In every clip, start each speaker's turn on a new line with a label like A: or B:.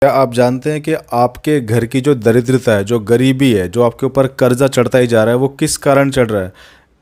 A: क्या आप जानते हैं कि आपके घर की जो दरिद्रता है, जो गरीबी है, जो आपके ऊपर कर्जा चढ़ता ही जा रहा है, वो किस कारण चढ़ रहा है?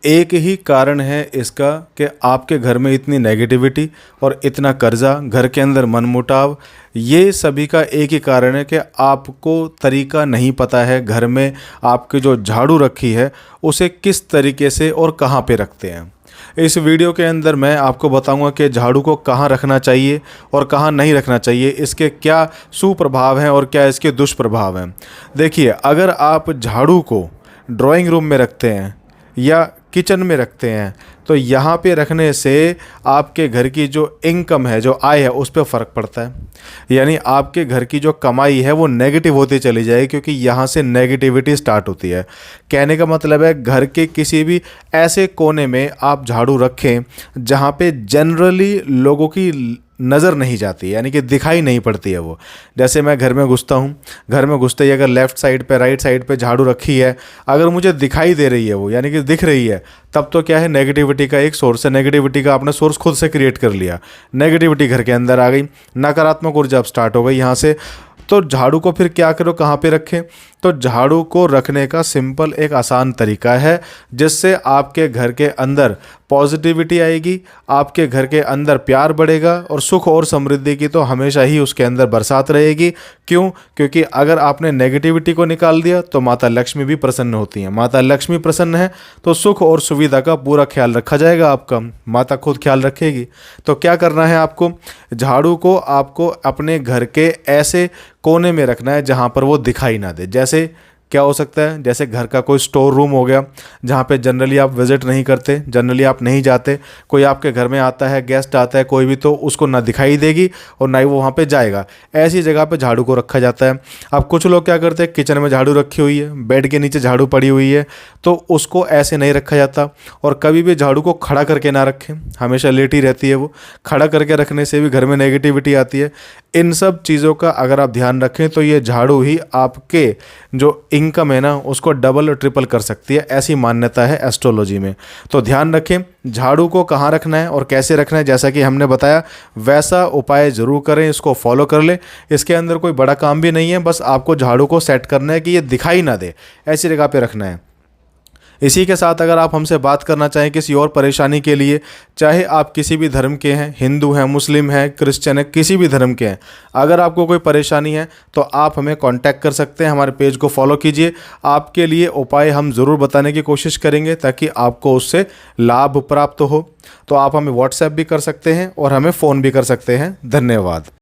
A: एक ही कारण है इसका कि आपके घर में इतनी नेगेटिविटी और इतना कर्जा, घर के अंदर मनमुटाव। ये सभी का एक ही कारण है कि आपको तरीका नहीं पता है घर में आपकी जो झाड़ू रखी है उसे किस तरीके से और कहाँ पे रखते हैं। इस वीडियो के अंदर मैं आपको बताऊंगा कि झाड़ू को कहाँ रखना चाहिए और कहाँ नहीं रखना चाहिए, इसके क्या सुप्रभाव हैं और क्या इसके दुष्प्रभाव हैं। देखिए, अगर आप झाड़ू को ड्राइंग रूम में रखते हैं या किचन में रखते हैं तो यहाँ पे रखने से आपके घर की जो इनकम है, जो आय है, उस पर फ़र्क पड़ता है। यानी आपके घर की जो कमाई है वो नेगेटिव होती चली जाएगी, क्योंकि यहाँ से नेगेटिविटी स्टार्ट होती है। कहने का मतलब है, घर के किसी भी ऐसे कोने में आप झाड़ू रखें जहाँ पे जनरली लोगों की नज़र नहीं जाती, यानी कि दिखाई नहीं पड़ती है वो। जैसे मैं घर में घुसता हूँ, घर में घुसते ही अगर लेफ़्ट साइड पे, राइट साइड पे झाड़ू रखी है, अगर मुझे दिखाई दे रही है वो, यानी कि दिख रही है, तब तो क्या है, नेगेटिविटी का एक सोर्स है। नेगेटिविटी का आपने सोर्स खुद से क्रिएट कर लिया, नेगेटिविटी घर के अंदर आ गई, नकारात्मक ऊर्जा अब स्टार्ट हो गई यहाँ से। तो झाड़ू को फिर क्या करो, कहाँ पे रखें? तो झाड़ू को रखने का सिंपल एक आसान तरीका है, जिससे आपके घर के अंदर पॉजिटिविटी आएगी, आपके घर के अंदर प्यार बढ़ेगा और सुख और समृद्धि की तो हमेशा ही उसके अंदर बरसात रहेगी। क्यों? क्योंकि अगर आपने नेगेटिविटी को निकाल दिया तो माता लक्ष्मी भी प्रसन्न होती हैं। माता लक्ष्मी प्रसन्न है तो सुख और सुविधा का पूरा ख्याल रखा जाएगा आपका, माता खुद ख्याल रखेगी। तो क्या करना है आपको? झाड़ू को आपको अपने घर के ऐसे कोने में रखना है जहाँ पर वो दिखाई ना दे। जैसे क्या हो सकता है, जैसे घर का कोई स्टोर रूम हो गया जहाँ पे जनरली आप विजिट नहीं करते, जनरली आप नहीं जाते। कोई आपके घर में आता है, गेस्ट आता है कोई भी, तो उसको ना दिखाई देगी और ना ही वो वहाँ पे जाएगा। ऐसी जगह पे झाड़ू को रखा जाता है। अब कुछ लोग क्या करते हैं, किचन में झाड़ू रखी हुई है, बेड के नीचे झाड़ू पड़ी हुई है, तो उसको ऐसे नहीं रखा जाता। और कभी भी झाड़ू को खड़ा करके ना रखें, हमेशा लेटी रहती है वो। खड़ा करके रखने से भी घर में नेगेटिविटी आती है। इन सब चीज़ों का अगर आप ध्यान रखें तो ये झाड़ू ही आपके जो इनकम है ना, उसको डबल और ट्रिपल कर सकती है, ऐसी मान्यता है एस्ट्रोलॉजी में। तो ध्यान रखें, झाड़ू को कहाँ रखना है और कैसे रखना है, जैसा कि हमने बताया वैसा उपाय ज़रूर करें, इसको फॉलो कर लें। इसके अंदर कोई बड़ा काम भी नहीं है, बस आपको झाड़ू को सेट करना है कि ये दिखाई ना दे, ऐसी जगह पे रखना है। इसी के साथ अगर आप हमसे बात करना चाहें किसी और परेशानी के लिए, चाहे आप किसी भी धर्म के हैं, हिंदू हैं, मुस्लिम हैं, क्रिश्चियन हैं, किसी भी धर्म के हैं, अगर आपको कोई परेशानी है तो आप हमें कांटेक्ट कर सकते हैं। हमारे पेज को फॉलो कीजिए, आपके लिए उपाय हम ज़रूर बताने की कोशिश करेंगे ताकि आपको उससे लाभ प्राप्त हो। तो आप हमें व्हाट्सएप भी कर सकते हैं और हमें फ़ोन भी कर सकते हैं। धन्यवाद।